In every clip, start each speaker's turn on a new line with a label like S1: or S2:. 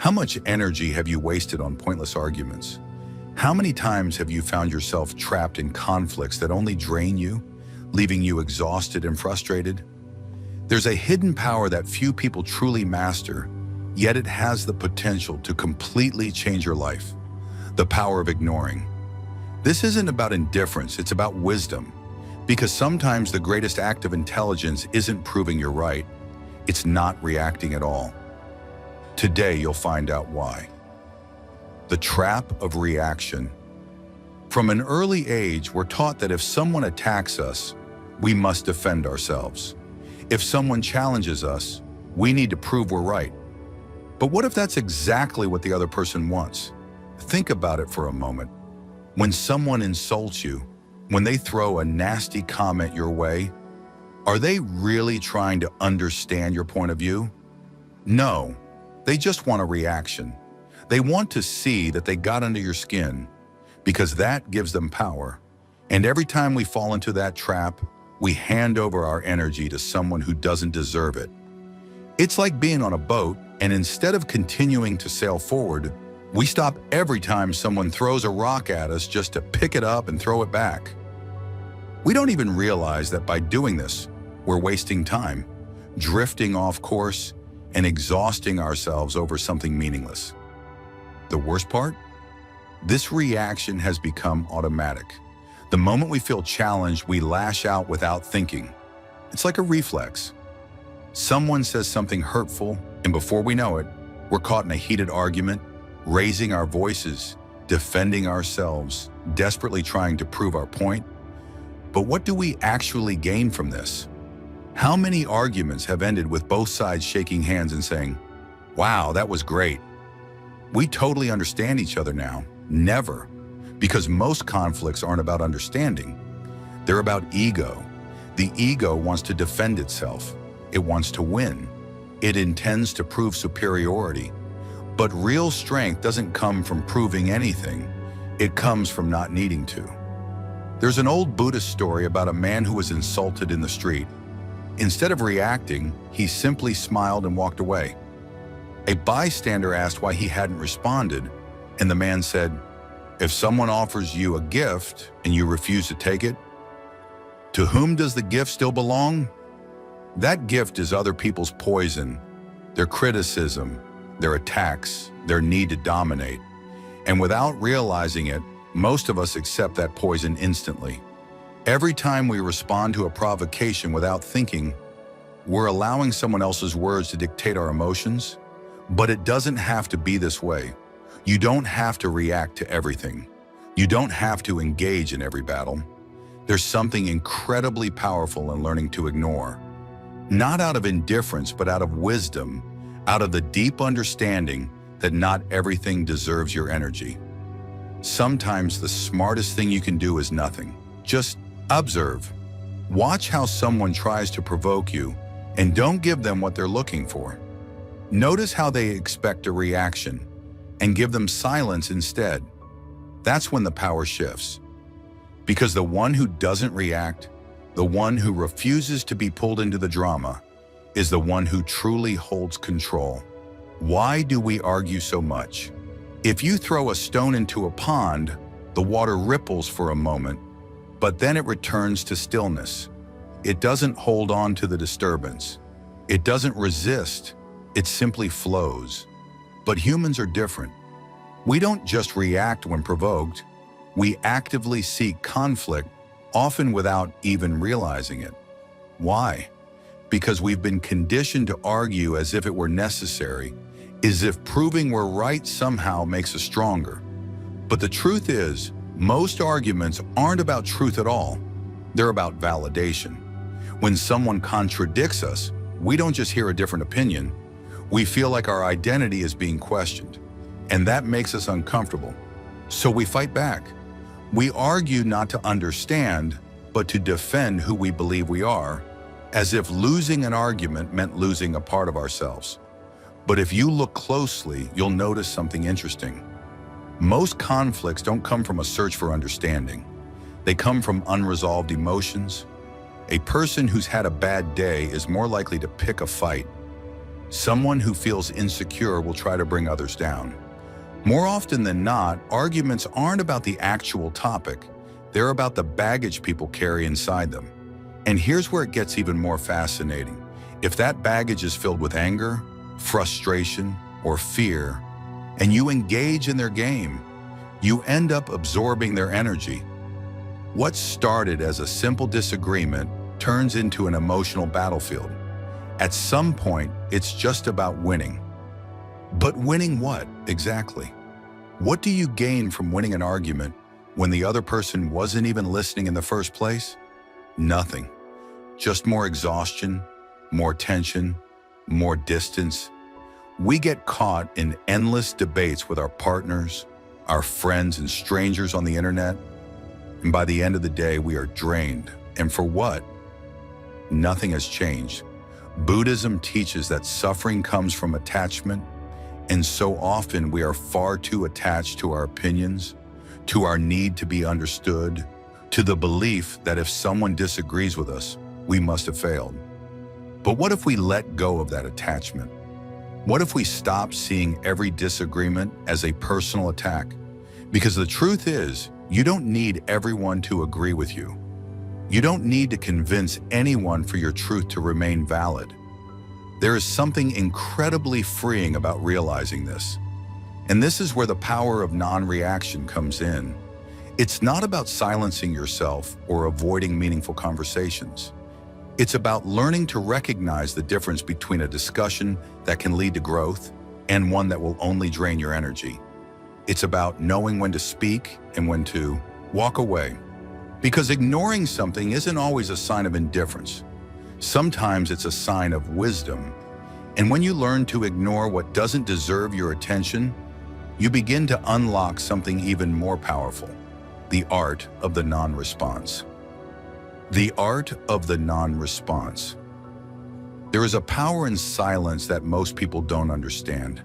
S1: How much energy have you wasted on pointless arguments? How many times have you found yourself trapped in conflicts that only drain you, leaving you exhausted and frustrated? There's a hidden power that few people truly master, yet it has the potential to completely change your life. The power of ignoring. This isn't about indifference, it's about wisdom. Because sometimes the greatest act of intelligence isn't proving you're right, it's not reacting at all. Today you'll find out why. The trap of reaction. From an early age, we're taught that if someone attacks us, we must defend ourselves. If someone challenges us, we need to prove we're right. But what if that's exactly what the other person wants? Think about it for a moment. When someone insults you, when they throw a nasty comment your way, are they really trying to understand your point of view? No, they just want a reaction. They want to see that they got under your skin, because that gives them power. And every time we fall into that trap, we hand over our energy to someone who doesn't deserve it. It's like being on a boat, and instead of continuing to sail forward, we stop every time someone throws a rock at us just to pick it up and throw it back. We don't even realize that by doing this, we're wasting time, drifting off course, and exhausting ourselves over something meaningless. The worst part? This reaction has become automatic. The moment we feel challenged, we lash out without thinking. It's like a reflex. Someone says something hurtful, and before we know it, we're caught in a heated argument, raising our voices, defending ourselves, desperately trying to prove our point. But what do we actually gain from this? How many arguments have ended with both sides shaking hands and saying, "Wow, that was great. We totally understand each other now"? Never. Because most conflicts aren't about understanding. They're about ego. The ego wants to defend itself. It wants to win. It intends to prove superiority. But real strength doesn't come from proving anything. It comes from not needing to. There's an old Buddhist story about a man who was insulted in the street. Instead of reacting, he simply smiled and walked away. A bystander asked why he hadn't responded, and the man said, "If someone offers you a gift and you refuse to take it, to whom does the gift still belong? That gift is other people's poison, their criticism, their attacks, their need to dominate. And without realizing it, most of us accept that poison instantly. Every time we respond to a provocation without thinking, we're allowing someone else's words to dictate our emotions. But it doesn't have to be this way. You don't have to react to everything. You don't have to engage in every battle. There's something incredibly powerful in learning to ignore. Not out of indifference, but out of wisdom, out of the deep understanding that not everything deserves your energy. Sometimes the smartest thing you can do is nothing. Just observe. Watch how someone tries to provoke you, and don't give them what they're looking for. Notice how they expect a reaction, and give them silence instead. That's when the power shifts. Because the one who doesn't react, the one who refuses to be pulled into the drama, is the one who truly holds control. Why do we argue so much? If you throw a stone into a pond, the water ripples for a moment, but then it returns to stillness. It doesn't hold on to the disturbance. It doesn't resist. It simply flows. But humans are different. We don't just react when provoked. We actively seek conflict, often without even realizing it. Why? Because we've been conditioned to argue as if it were necessary, as if proving we're right somehow makes us stronger. But the truth is, most arguments aren't about truth at all. They're about validation. When someone contradicts us, we don't just hear a different opinion. We feel like our identity is being questioned, and that makes us uncomfortable. So we fight back. We argue not to understand, but to defend who we believe we are, as if losing an argument meant losing a part of ourselves. But if you look closely, you'll notice something interesting. Most conflicts don't come from a search for understanding. They come from unresolved emotions. A person who's had a bad day is more likely to pick a fight. Someone who feels insecure will try to bring others down. More often than not, arguments aren't about the actual topic. They're about the baggage people carry inside them. And here's where it gets even more fascinating. If that baggage is filled with anger, frustration, or fear, and you engage in their game, you end up absorbing their energy. What started as a simple disagreement turns into an emotional battlefield. At some point, it's just about winning. But winning what, exactly? What do you gain from winning an argument when the other person wasn't even listening in the first place? Nothing. Just more exhaustion, more tension, more distance. We get caught in endless debates with our partners, our friends, and strangers on the internet. And by the end of the day, we are drained. And for what? Nothing has changed. Buddhism teaches that suffering comes from attachment, and so often we are far too attached to our opinions, to our need to be understood, to the belief that if someone disagrees with us, we must have failed. But what if we let go of that attachment? What if we stop seeing every disagreement as a personal attack? Because the truth is, you don't need everyone to agree with you. You don't need to convince anyone for your truth to remain valid. There is something incredibly freeing about realizing this. And this is where the power of non-reaction comes in. It's not about silencing yourself or avoiding meaningful conversations. It's about learning to recognize the difference between a discussion that can lead to growth and one that will only drain your energy. It's about knowing when to speak and when to walk away. Because ignoring something isn't always a sign of indifference. Sometimes it's a sign of wisdom. And when you learn to ignore what doesn't deserve your attention, you begin to unlock something even more powerful: the art of the non-response. The art of the non-response. There is a power in silence that most people don't understand.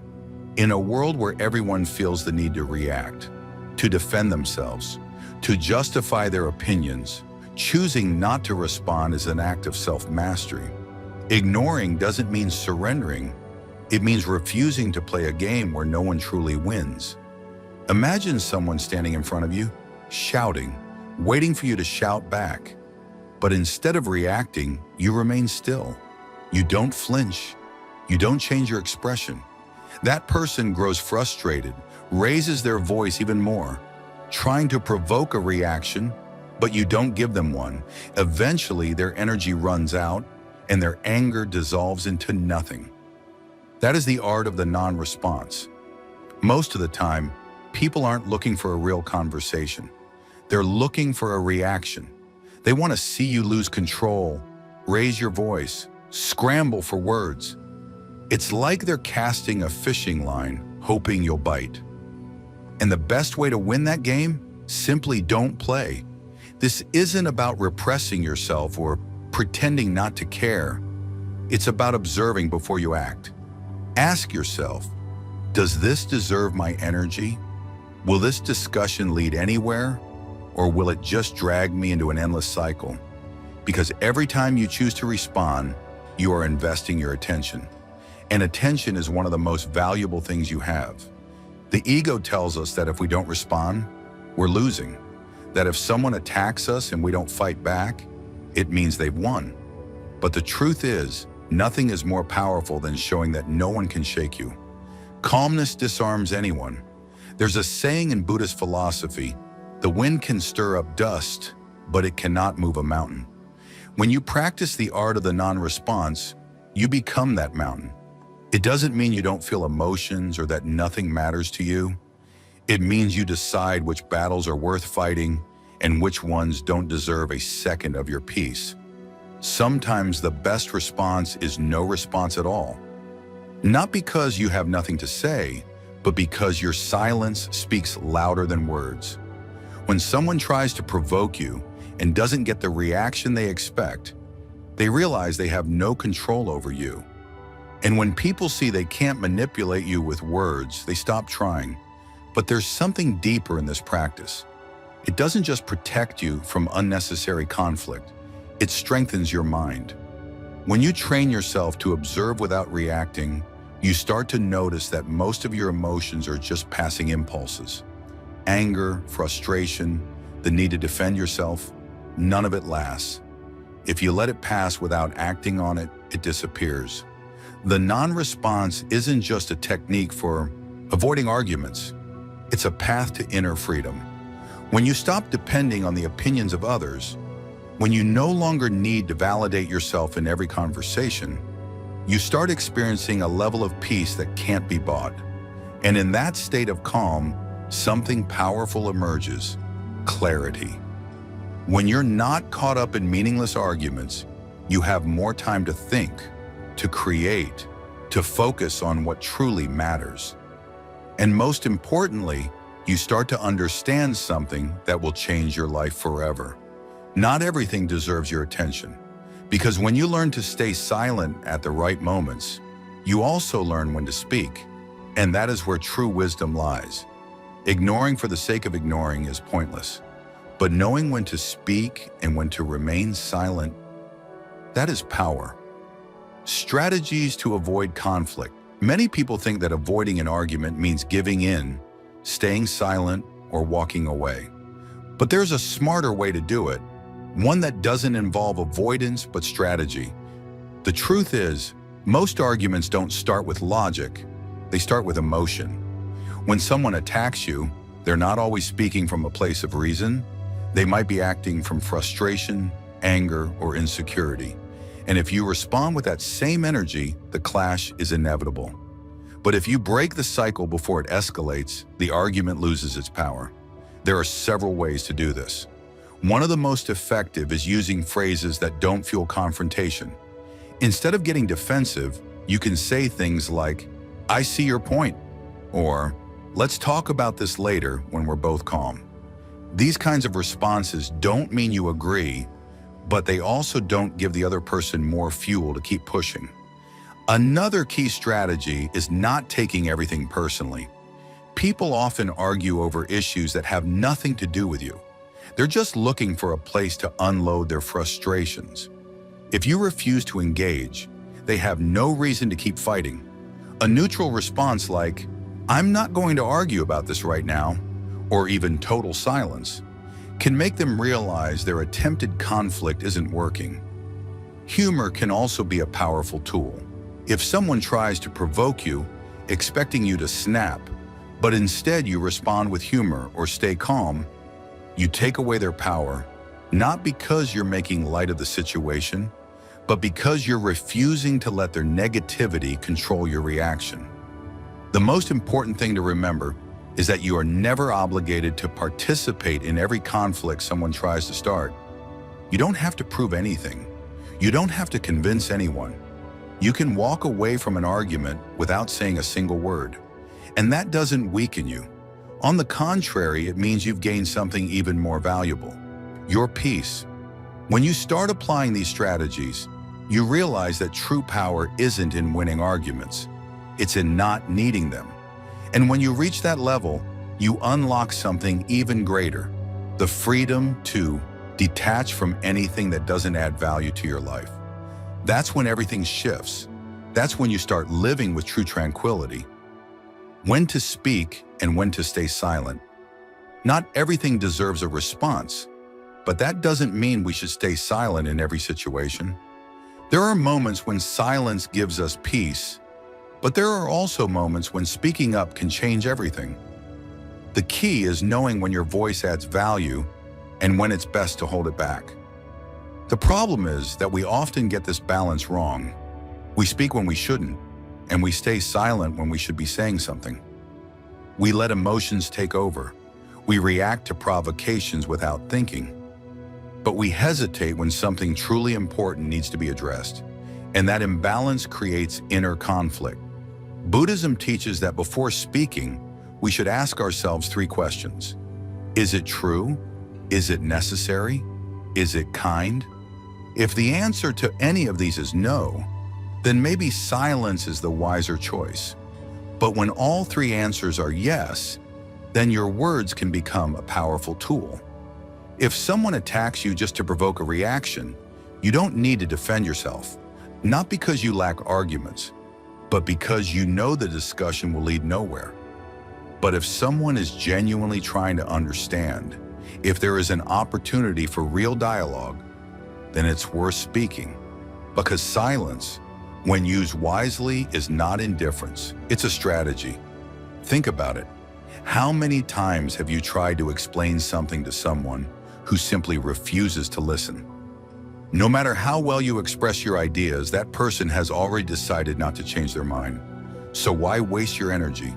S1: In a world where everyone feels the need to react, to defend themselves, to justify their opinions, choosing not to respond is an act of self-mastery. Ignoring doesn't mean surrendering. It means refusing to play a game where no one truly wins. Imagine someone standing in front of you, shouting, waiting for you to shout back. But instead of reacting, you remain still. You don't flinch. You don't change your expression. That person grows frustrated, raises their voice even more, trying to provoke a reaction, but you don't give them one. Eventually, their energy runs out and their anger dissolves into nothing. That is the art of the non-response. Most of the time, people aren't looking for a real conversation. They're looking for a reaction. They want to see you lose control, raise your voice, scramble for words. It's like they're casting a fishing line, hoping you'll bite. And the best way to win that game? Simply don't play. This isn't about repressing yourself or pretending not to care. It's about observing before you act. Ask yourself, does this deserve my energy? Will this discussion lead anywhere? Or will it just drag me into an endless cycle? Because every time you choose to respond, you are investing your attention. And attention is one of the most valuable things you have. The ego tells us that if we don't respond, we're losing. That if someone attacks us and we don't fight back, it means they've won. But the truth is, nothing is more powerful than showing that no one can shake you. Calmness disarms anyone. There's a saying in Buddhist philosophy, the wind can stir up dust, but it cannot move a mountain. When you practice the art of the non-response, you become that mountain. It doesn't mean you don't feel emotions or that nothing matters to you. It means you decide which battles are worth fighting and which ones don't deserve a second of your peace. Sometimes the best response is no response at all. Not because you have nothing to say, but because your silence speaks louder than words. When someone tries to provoke you and doesn't get the reaction they expect, they realize they have no control over you. And when people see they can't manipulate you with words, they stop trying. But there's something deeper in this practice. It doesn't just protect you from unnecessary conflict, it strengthens your mind. When you train yourself to observe without reacting, you start to notice that most of your emotions are just passing impulses. Anger, frustration, the need to defend yourself, none of it lasts. If you let it pass without acting on it, it disappears. The non-response isn't just a technique for avoiding arguments. It's a path to inner freedom. When you stop depending on the opinions of others, when you no longer need to validate yourself in every conversation, you start experiencing a level of peace that can't be bought. And in that state of calm, something powerful emerges: clarity. When you're not caught up in meaningless arguments, you have more time to think, to create, to focus on what truly matters. And most importantly, you start to understand something that will change your life forever. Not everything deserves your attention, because when you learn to stay silent at the right moments, you also learn when to speak, and that is where true wisdom lies. Ignoring for the sake of ignoring is pointless, but knowing when to speak and when to remain silent, that is power. Strategies to avoid conflict. Many people think that avoiding an argument means giving in, staying silent, or walking away. But there's a smarter way to do it, one that doesn't involve avoidance but strategy. The truth is, most arguments don't start with logic, they start with emotion. When someone attacks you, they're not always speaking from a place of reason. They might be acting from frustration, anger, or insecurity. And if you respond with that same energy, the clash is inevitable. But if you break the cycle before it escalates, the argument loses its power. There are several ways to do this. One of the most effective is using phrases that don't fuel confrontation. Instead of getting defensive, you can say things like, "I see your point," or "Let's talk about this later when we're both calm." These kinds of responses don't mean you agree, but they also don't give the other person more fuel to keep pushing. Another key strategy is not taking everything personally. People often argue over issues that have nothing to do with you. They're just looking for a place to unload their frustrations. If you refuse to engage, they have no reason to keep fighting. A neutral response like, "I'm not going to argue about this right now," or even total silence, can make them realize their attempted conflict isn't working. Humor can also be a powerful tool. If someone tries to provoke you, expecting you to snap, but instead you respond with humor or stay calm, you take away their power, not because you're making light of the situation, but because you're refusing to let their negativity control your reaction. The most important thing to remember is that you are never obligated to participate in every conflict someone tries to start. You don't have to prove anything. You don't have to convince anyone. You can walk away from an argument without saying a single word, and that doesn't weaken you. On the contrary, it means you've gained something even more valuable: your peace. When you start applying these strategies, you realize that true power isn't in winning arguments. It's in not needing them. And when you reach that level, you unlock something even greater: the freedom to detach from anything that doesn't add value to your life. That's when everything shifts. That's when you start living with true tranquility. When to speak and when to stay silent. Not everything deserves a response, but that doesn't mean we should stay silent in every situation. There are moments when silence gives us peace, but there are also moments when speaking up can change everything. The key is knowing when your voice adds value and when it's best to hold it back. The problem is that we often get this balance wrong. We speak when we shouldn't, and we stay silent when we should be saying something. We let emotions take over. We react to provocations without thinking. But we hesitate when something truly important needs to be addressed, and that imbalance creates inner conflict. Buddhism teaches that before speaking, we should ask ourselves 3 questions. Is it true? Is it necessary? Is it kind? If the answer to any of these is no, then maybe silence is the wiser choice. But when all 3 answers are yes, then your words can become a powerful tool. If someone attacks you just to provoke a reaction, you don't need to defend yourself. Not because you lack arguments, but because you know the discussion will lead nowhere. But if someone is genuinely trying to understand, if there is an opportunity for real dialogue, then it's worth speaking. Because silence, when used wisely, is not indifference. It's a strategy. Think about it. How many times have you tried to explain something to someone who simply refuses to listen? No matter how well you express your ideas, that person has already decided not to change their mind. So why waste your energy?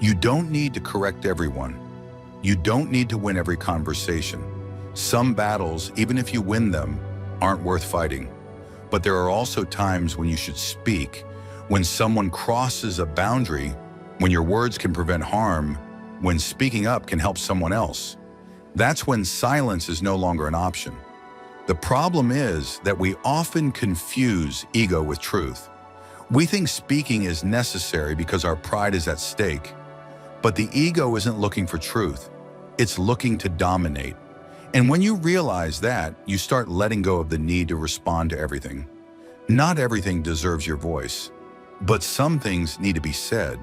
S1: You don't need to correct everyone. You don't need to win every conversation. Some battles, even if you win them, aren't worth fighting. But there are also times when you should speak, when someone crosses a boundary, when your words can prevent harm, when speaking up can help someone else. That's when silence is no longer an option. The problem is that we often confuse ego with truth. We think speaking is necessary because our pride is at stake. But the ego isn't looking for truth. It's looking to dominate. And when you realize that, you start letting go of the need to respond to everything. Not everything deserves your voice, but some things need to be said.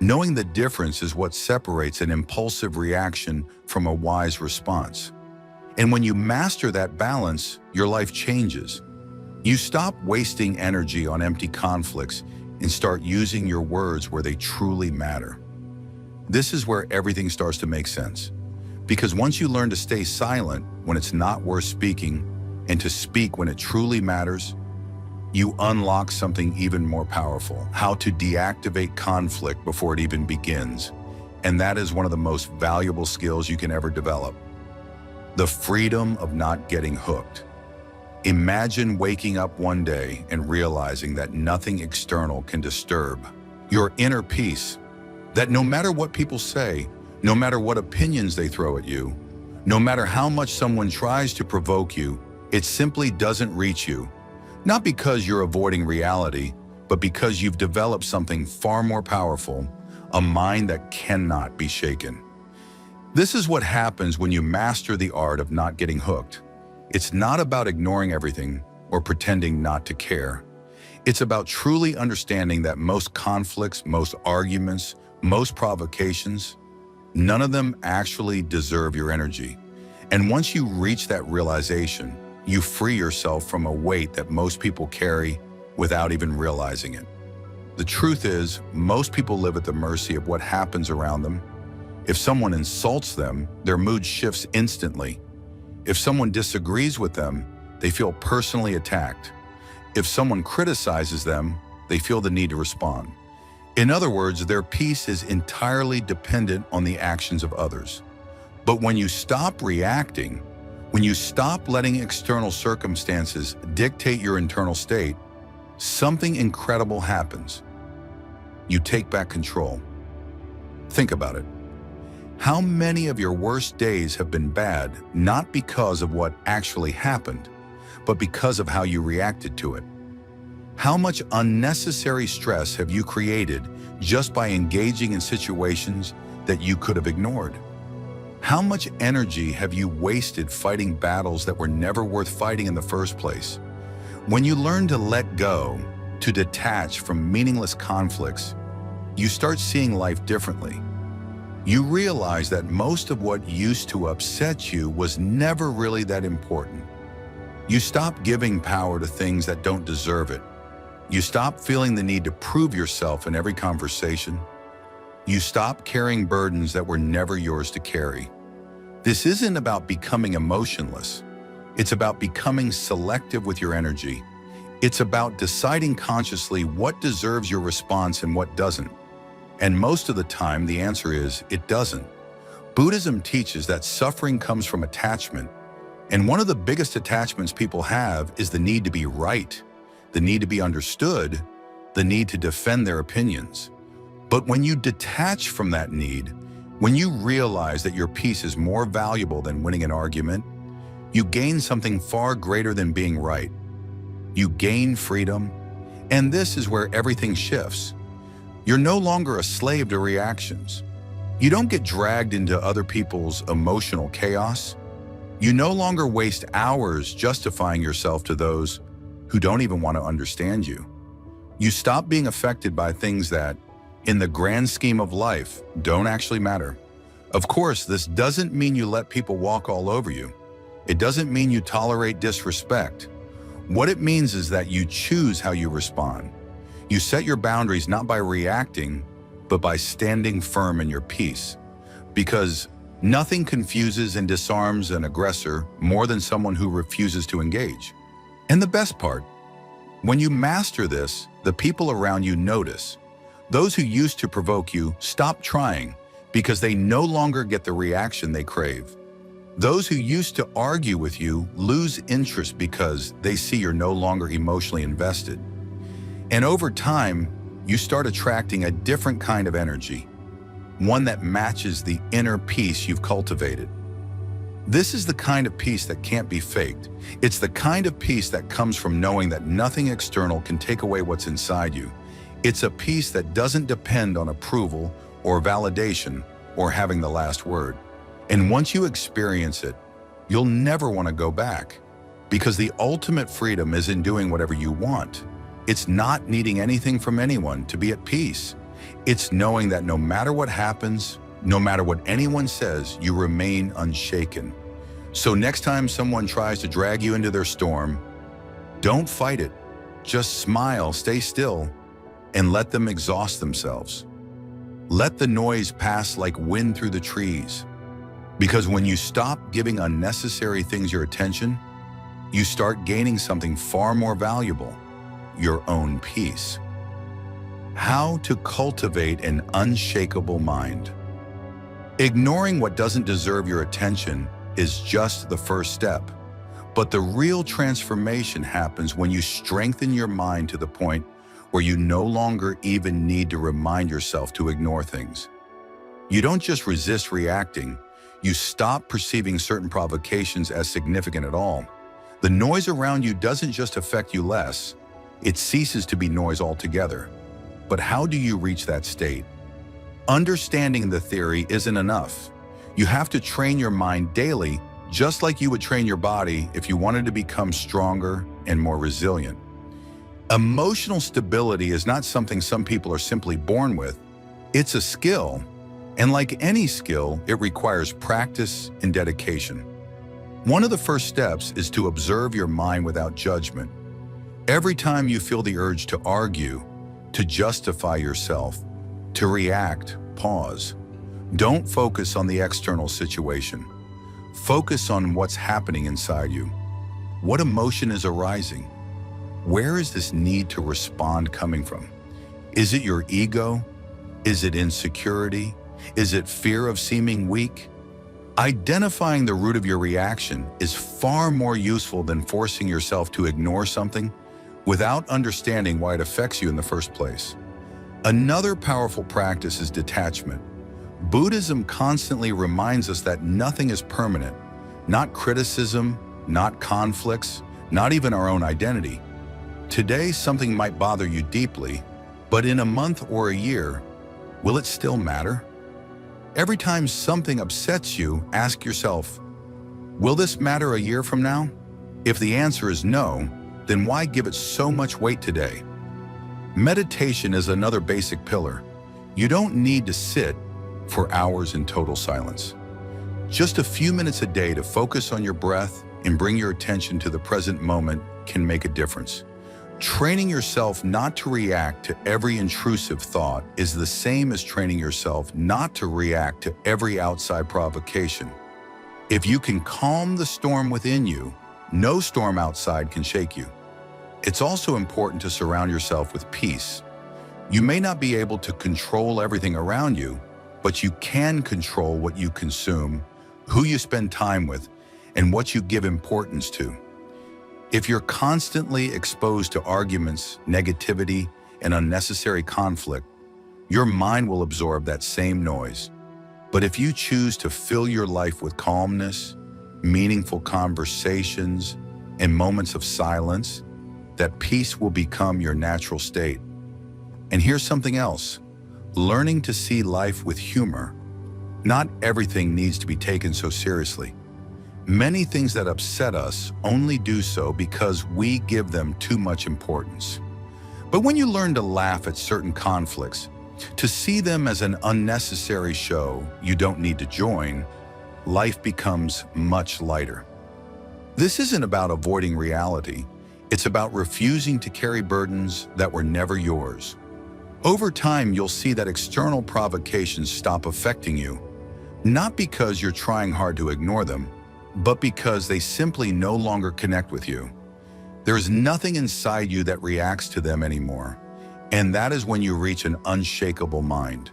S1: Knowing the difference is what separates an impulsive reaction from a wise response. And when you master that balance, your life changes. You stop wasting energy on empty conflicts and start using your words where they truly matter. This is where everything starts to make sense. Because once you learn to stay silent when it's not worth speaking and to speak when it truly matters, you unlock something even more powerful: how to deactivate conflict before it even begins. And that is one of the most valuable skills you can ever develop. The freedom of not getting hooked. Imagine waking up one day and realizing that nothing external can disturb your inner peace. That no matter what people say, no matter what opinions they throw at you, no matter how much someone tries to provoke you, it simply doesn't reach you. Not because you're avoiding reality, but because you've developed something far more powerful, a mind that cannot be shaken. This is what happens when you master the art of not getting hooked. It's not about ignoring everything or pretending not to care. It's about truly understanding that most conflicts, most arguments, most provocations, none of them actually deserve your energy. And once you reach that realization, you free yourself from a weight that most people carry without even realizing it. The truth is, most people live at the mercy of what happens around them. If someone insults them, their mood shifts instantly. If someone disagrees with them, they feel personally attacked. If someone criticizes them, they feel the need to respond. In other words, their peace is entirely dependent on the actions of others. But when you stop reacting, when you stop letting external circumstances dictate your internal state, something incredible happens. You take back control. Think about it. How many of your worst days have been bad, not because of what actually happened, but because of how you reacted to it? How much unnecessary stress have you created just by engaging in situations that you could have ignored? How much energy have you wasted fighting battles that were never worth fighting in the first place? When you learn to let go, to detach from meaningless conflicts, you start seeing life differently. You realize that most of what used to upset you was never really that important. You stop giving power to things that don't deserve it. You stop feeling the need to prove yourself in every conversation. You stop carrying burdens that were never yours to carry. This isn't about becoming emotionless. It's about becoming selective with your energy. It's about deciding consciously what deserves your response and what doesn't. And most of the time, the answer is, it doesn't. Buddhism teaches that suffering comes from attachment. And one of the biggest attachments people have is the need to be right, the need to be understood, the need to defend their opinions. But when you detach from that need, when you realize that your peace is more valuable than winning an argument, you gain something far greater than being right. You gain freedom, and this is where everything shifts. You're no longer a slave to reactions. You don't get dragged into other people's emotional chaos. You no longer waste hours justifying yourself to those who don't even want to understand you. You stop being affected by things that, in the grand scheme of life, don't actually matter. Of course, this doesn't mean you let people walk all over you. It doesn't mean you tolerate disrespect. What it means is that you choose how you respond. You set your boundaries not by reacting, but by standing firm in your peace. Because nothing confuses and disarms an aggressor more than someone who refuses to engage. And the best part, when you master this, the people around you notice. Those who used to provoke you stop trying because they no longer get the reaction they crave. Those who used to argue with you lose interest because they see you're no longer emotionally invested. And over time, you start attracting a different kind of energy, one that matches the inner peace you've cultivated. This is the kind of peace that can't be faked. It's the kind of peace that comes from knowing that nothing external can take away what's inside you. It's a peace that doesn't depend on approval or validation or having the last word. And once you experience it, you'll never want to go back, because the ultimate freedom is in doing whatever you want. It's not needing anything from anyone to be at peace. It's knowing that no matter what happens, no matter what anyone says, you remain unshaken. So next time someone tries to drag you into their storm, don't fight it. Just smile, stay still, and let them exhaust themselves. Let the noise pass like wind through the trees. Because when you stop giving unnecessary things your attention, you start gaining something far more valuable, your own peace. How to cultivate an unshakable mind. Ignoring what doesn't deserve your attention is just the first step. But the real transformation happens when you strengthen your mind to the point where you no longer even need to remind yourself to ignore things. You don't just resist reacting, you stop perceiving certain provocations as significant at all. The noise around you doesn't just affect you less, it ceases to be noise altogether. But how do you reach that state? Understanding the theory isn't enough. You have to train your mind daily, just like you would train your body if you wanted to become stronger and more resilient. Emotional stability is not something some people are simply born with. It's a skill, and like any skill, it requires practice and dedication. One of the first steps is to observe your mind without judgment. Every time you feel the urge to argue, to justify yourself, to react, pause. Don't focus on the external situation. Focus on what's happening inside you. What emotion is arising? Where is this need to respond coming from? Is it your ego? Is it insecurity? Is it fear of seeming weak? Identifying the root of your reaction is far more useful than forcing yourself to ignore something without understanding why it affects you in the first place. Another powerful practice is detachment. Buddhism constantly reminds us that nothing is permanent, not criticism, not conflicts, not even our own identity. Today, something might bother you deeply, but in a month or a year, will it still matter? Every time something upsets you, ask yourself, will this matter a year from now? If the answer is no, then why give it so much weight today? Meditation is another basic pillar. You don't need to sit for hours in total silence. Just a few minutes a day to focus on your breath and bring your attention to the present moment can make a difference. Training yourself not to react to every intrusive thought is the same as training yourself not to react to every outside provocation. If you can calm the storm within you, no storm outside can shake you. It's also important to surround yourself with peace. You may not be able to control everything around you, but you can control what you consume, who you spend time with, and what you give importance to. If you're constantly exposed to arguments, negativity, and unnecessary conflict, your mind will absorb that same noise. But if you choose to fill your life with calmness, meaningful conversations, and moments of silence, that peace will become your natural state. And here's something else, learning to see life with humor. Not everything needs to be taken so seriously. Many things that upset us only do so because we give them too much importance. But when you learn to laugh at certain conflicts, to see them as an unnecessary show you don't need to join, life becomes much lighter. This isn't about avoiding reality. It's about refusing to carry burdens that were never yours. Over time, you'll see that external provocations stop affecting you, not because you're trying hard to ignore them, but because they simply no longer connect with you. There is nothing inside you that reacts to them anymore, and that is when you reach an unshakable mind.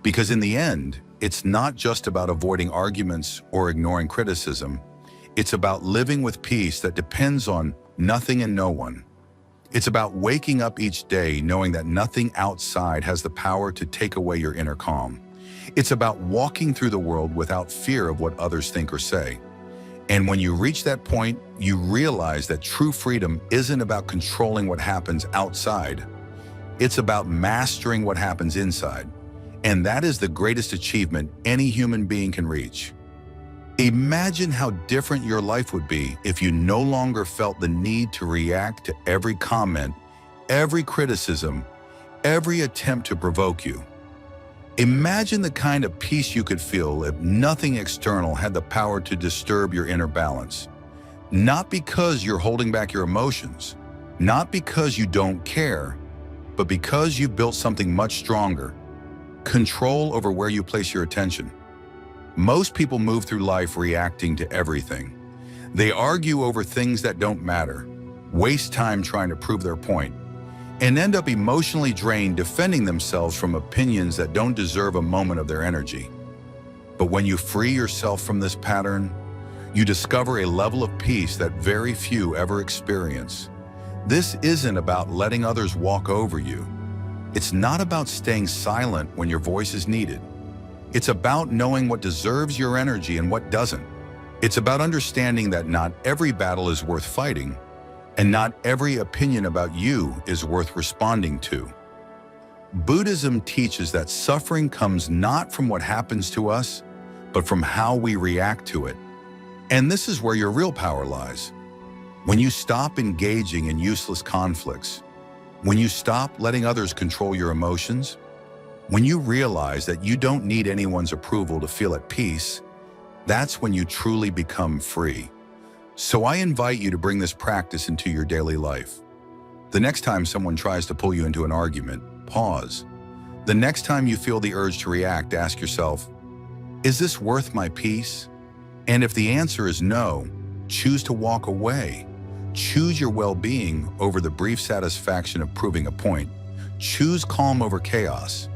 S1: Because in the end, it's not just about avoiding arguments or ignoring criticism. It's about living with peace that depends on nothing and no one. It's about waking up each day knowing that nothing outside has the power to take away your inner calm. It's about walking through the world without fear of what others think or say. And when you reach that point, you realize that true freedom isn't about controlling what happens outside. It's about mastering what happens inside. And that is the greatest achievement any human being can reach. Imagine how different your life would be if you no longer felt the need to react to every comment, every criticism, every attempt to provoke you. Imagine the kind of peace you could feel if nothing external had the power to disturb your inner balance. Not because you're holding back your emotions, not because you don't care, but because you've built something much stronger: control over where you place your attention. Most people move through life reacting to everything. They argue over things that don't matter, waste time trying to prove their point, and end up emotionally drained defending themselves from opinions that don't deserve a moment of their energy. But when you free yourself from this pattern, you discover a level of peace that very few ever experience. This isn't about letting others walk over you. It's not about staying silent when your voice is needed. It's about knowing what deserves your energy and what doesn't. It's about understanding that not every battle is worth fighting, and not every opinion about you is worth responding to. Buddhism teaches that suffering comes not from what happens to us, but from how we react to it. And this is where your real power lies. When you stop engaging in useless conflicts, when you stop letting others control your emotions, when you realize that you don't need anyone's approval to feel at peace, that's when you truly become free. So I invite you to bring this practice into your daily life. The next time someone tries to pull you into an argument, pause. The next time you feel the urge to react, ask yourself, is this worth my peace? And if the answer is no, choose to walk away. Choose your well-being over the brief satisfaction of proving a point. Choose calm over chaos.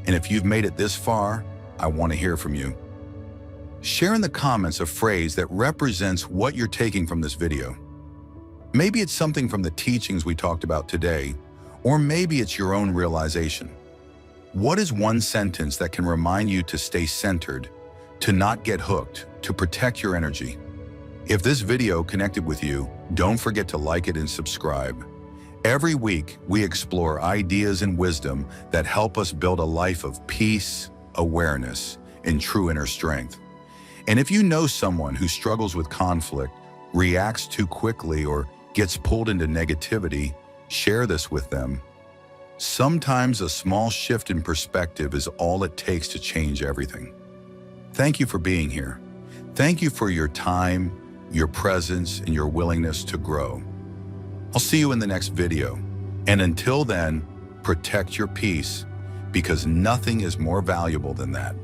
S1: And if you've made it this far, I want to hear from you. Share in the comments a phrase that represents what you're taking from this video. Maybe it's something from the teachings we talked about today, or maybe it's your own realization. What is one sentence that can remind you to stay centered, to not get hooked, to protect your energy? If this video connected with you, don't forget to like it and subscribe. Every week, we explore ideas and wisdom that help us build a life of peace, awareness, and true inner strength. And if you know someone who struggles with conflict, reacts too quickly, or gets pulled into negativity, share this with them. Sometimes a small shift in perspective is all it takes to change everything. Thank you for being here. Thank you for your time, your presence, and your willingness to grow. I'll see you in the next video. And until then, protect your peace, because nothing is more valuable than that.